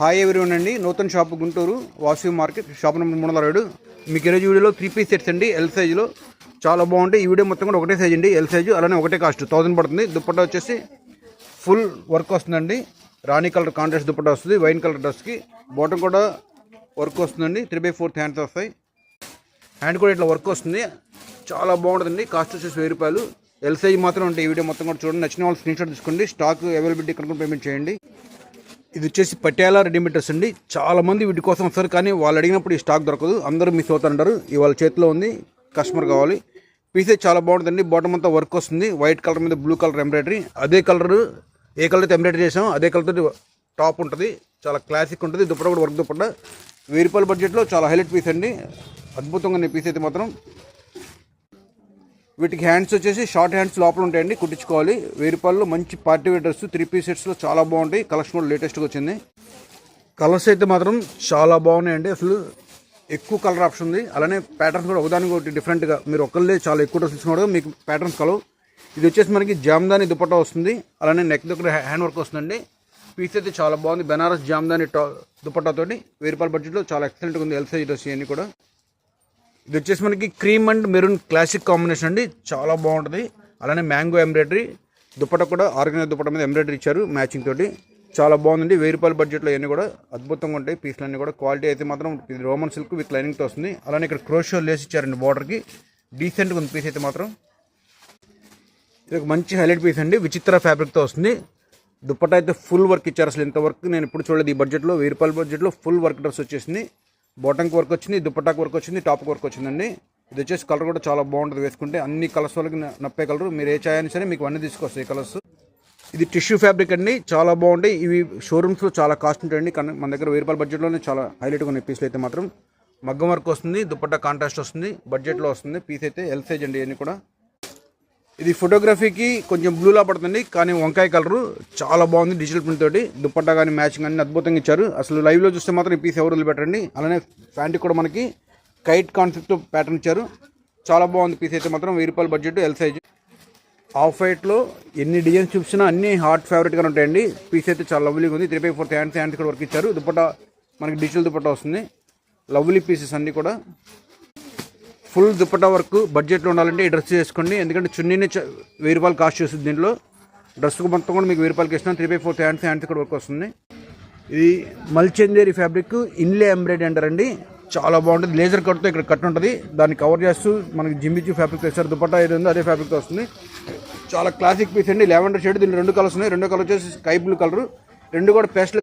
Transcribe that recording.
Hi everyone అండి. నూతన shop Guntur Vasavi market shop number 307. మీకు ఈరోజు వీడియోలో 3 పీస్ సెట్స్ అండి. ఎల్ సైజులో చాలా బాగుంటాయి. ఈ వీడియో మొత్తం కూడా ఒకటే సైజ్ అండి. ఎల్ సైజు అలానే ఒకటే కాస్ట్ 1000 పడుతుంది. దుప్పట్టా వచ్చేసి ఫుల్ వర్క్ వస్తుందండి. రాణి కలర్ కాంట్రాస్ట్ దుప్పట్టా వస్తుంది. వైన్ కలర్ డ్రెస్కి బాటమ్ కూడా వర్క్ వస్తుందండి. 3/4 హ్యాండ్స్ వస్తాయి. హ్యాండ్ కూడా ఇట్లా వర్క్ వస్తుంది. చాలా బాగుంటుందండి. కాస్ట్ వచ్చేసి 1000 రూపాయలు. ఎల్ సైజ్ మాత్రం ఉంటాయి. ఈ వీడియో మొత్తం కూడా చూడండి. నచ్చిన వాళ్ళు స్క్రీన్ షాట్ తీసుకోండి. స్టాక్ అవైలబిలిటీ కనుక పేమెంట్ చేయండి. ఇది వచ్చేసి పటియాలా రెడీమేడ్ డ్రెస్ అండి. చాలామంది వీటి కోసం వస్తారు, కానీ వాళ్ళు అడిగినప్పుడు ఈ స్టాక్ దొరకదు. అందరూ మిస్ అవుతారంటారు. ఇవాళ చేతిలో ఉంది, కస్టమర్ కావాలి. పీసే చాలా బాగుంటుందండి. బాటమ్ అంతా వర్క్ వస్తుంది. వైట్ కలర్ మీద బ్లూ కలర్ ఎంబ్రాయిడరీ. అదే కలర్ ఏ కలర్ అయితే ఎంబ్రాయిడరీ చేసామో అదే కలర్తో టాప్ ఉంటుంది. చాలా క్లాసిక్ ఉంటుంది. దుప్పట్టా కూడా వర్క్ దుప్పట్టా. 1000 రూపాయల బడ్జెట్లో చాలా హైలైట్ పీస్ అండి. అద్భుతంగా ఉంది పీస్ అయితే మాత్రం. వీటికి హ్యాండ్స్ వచ్చేసి షార్ట్ హ్యాండ్స్ లోపల ఉంటాయండి, కుట్టించుకోవాలి. 1000 రూపాయల్లో మంచి పార్టీ వేర్ డ్రెస్ 3 పీస్ సెట్స్లో చాలా బాగుంటాయి. కలెక్షన్ కూడా లేటెస్ట్గా వచ్చింది. కలర్స్ అయితే మాత్రం చాలా బాగున్నాయండి. అసలు ఎక్కువ కలర్ ఆప్షన్ ఉంది. అలానే ప్యాటర్న్స్ కూడా ఒకదానికి ఒకటి డిఫరెంట్గా. మీరు ఒక్కళ్ళే చాలా ఎక్కువ డ్రెస్ తీసుకున్నాడు మీకు ప్యాటర్న్స్ కలవు. ఇది వచ్చేసి మనకి జామ్దాని దుపట్టా వస్తుంది. అలానే నెక్ దగ్గర హ్యాండ్ వర్క్ వస్తుందండి. పీస్ అయితే చాలా బాగుంది. బెనారస్ జామ్దాని దుపట్టాతోటి 1000 రూపాయల బడ్జెట్లో చాలా ఎక్సలెంట్గా ఉంది. ఎల్ సైజ్ డ్రెస్ ఇవన్నీ కూడా. ఇది వచ్చేసి మనకి cream and maroon classic combination అండి. చాలా బాగుంటుంది. అలానే మ్యాంగో ఎంబ్రాయిడరీ దుపట్టా కూడా ఆర్గనైజ్ దుపట్టా మీద ఎంబ్రాయిడరీ ఇచ్చారు మ్యాచింగ్ తోటి. చాలా బాగుందండి. 1000 రూపాయల బడ్జెట్లో ఇవన్నీ కూడా అద్భుతంగా ఉంటాయి. పీస్లన్నీ కూడా క్వాలిటీ అయితే మాత్రం ఇది రోమన్ సిల్క్ విత్ లైనింగ్తో వస్తుంది. అలానే ఇక్కడ క్రోషో లేస్ ఇచ్చారండి బార్డర్కి. డీసెంట్గా ఉంది పీస్ అయితే మాత్రం. ఇది ఒక మంచి హైలైట్ పీస్ అండి. విచిత్ర ఫ్యాబ్రిక్తో వస్తుంది. దుపట్టా అయితే ఫుల్ వర్క్ ఇచ్చారు. అసలు ఇంత వర్క్ నేను ఇప్పుడు చూడలేదు ఈ బడ్జెట్లో. 1000 రూపాయల బడ్జెట్లో ఫుల్ వర్క్ డ్రెస్ వచ్చేసింది. బాటంకి వర్క్ వచ్చింది, దుపట్టాకి వర్క్ వచ్చింది, టాప్కి వర్క్ వచ్చిందండి. ఇది వచ్చేసి కలర్ కూడా చాలా బాగుంటుంది. వేసుకుంటే అన్ని కలర్స్ వాళ్ళకి నప్పే కలర్. మీరు ఏ చాయని సరే మీకు అన్నీ తీసుకొస్తాయి కలర్స్. ఇది టిష్యూ ఫ్యాబ్రిక్ అండి. చాలా బాగుంటాయి. ఇవి షోరూమ్స్లో చాలా కాస్ట్ ఉంటాయండి, కానీ మన దగ్గర 1000 రూపాయల బడ్జెట్లోనే చాలా హైలైట్గా ఉన్నాయి పీస్లు అయితే మాత్రం. మగ్గం వర్క్ వస్తుంది, దుపట్టా కాంట్రాస్ట్ వస్తుంది, బడ్జెట్లో వస్తుంది. పీస్ అయితే ఎల్ సైజ్ అండి ఇవన్నీ కూడా. ఇది ఫోటోగ్రఫీకి కొంచెం బ్లూలా పడుతుంది, కానీ వంకాయ కలరు చాలా బాగుంది. డిజిటల్ ప్రింట్ తోటి దుపట్టా కానీ మ్యాచింగ్ అన్ని అద్భుతంగా ఇచ్చారు. అసలు లైవ్లో చూస్తే మాత్రం ఈ పీస్ ఎవరు వదిలిపెట్టండి. అలానే ప్యాంట్కి కూడా మనకి కైట్ కాన్సెప్ట్ ప్యాటర్న్ ఇచ్చారు. చాలా బాగుంది పీస్ అయితే మాత్రం. 1000 రూపాయల బడ్జెట్ ఎల్ సైజ్. ఆఫ్ వైట్లో ఎన్ని డిజైన్స్ చూసినా అన్ని హాట్ ఫేవరెట్గా ఉంటాయండి. పీస్ అయితే చాలా లవ్లీగా ఉంది. 3/4 హ్యాండ్స్ కూడా వర్క్ ఇచ్చారు. దుపట్టా మనకి డిజిటల్ దుపట్టా వస్తుంది. లవ్లీ పీసెస్ అన్నీ కూడా. ఫుల్ దుపట్టా వర్క్ బడ్జెట్లో ఉండాలంటే ఈ డ్రెస్ చేసుకోండి. ఎందుకంటే చున్నీని 1000 రూపాయలు కాస్ట్ చేస్తుంది. దీంట్లో డ్రెస్కు మొత్తం కూడా మీకు 1000 రూపాయలకి ఇస్తున్నాం. 3/4 హ్యాండ్స్ కూడా వర్క్ వస్తుంది. ఇది మల్చందేరి ఫ్యాబ్రిక్ ఇన్లే ఎంబ్రాయిడరీ అంటారండి. చాలా బాగుంటుంది. లేజర్ కట్తో ఇక్కడ కట్ ఉంటుంది. దాన్ని కవర్ చేస్తూ మనకి జిమ్మిచూ ఫ్యాబ్రిక్ వేస్తారు. దుపట్టా ఏది ఉందో అదే ఫ్యాబ్రిక్తో వస్తుంది. చాలా క్లాసిక్ పీస్ అండి. Lavender shade. దీనిలో 2 కలర్స్ ఉన్నాయి. రెండో కలర్ వచ్చేసి స్కై బ్లూ కలర్. రెండు కూడా పేస్టల్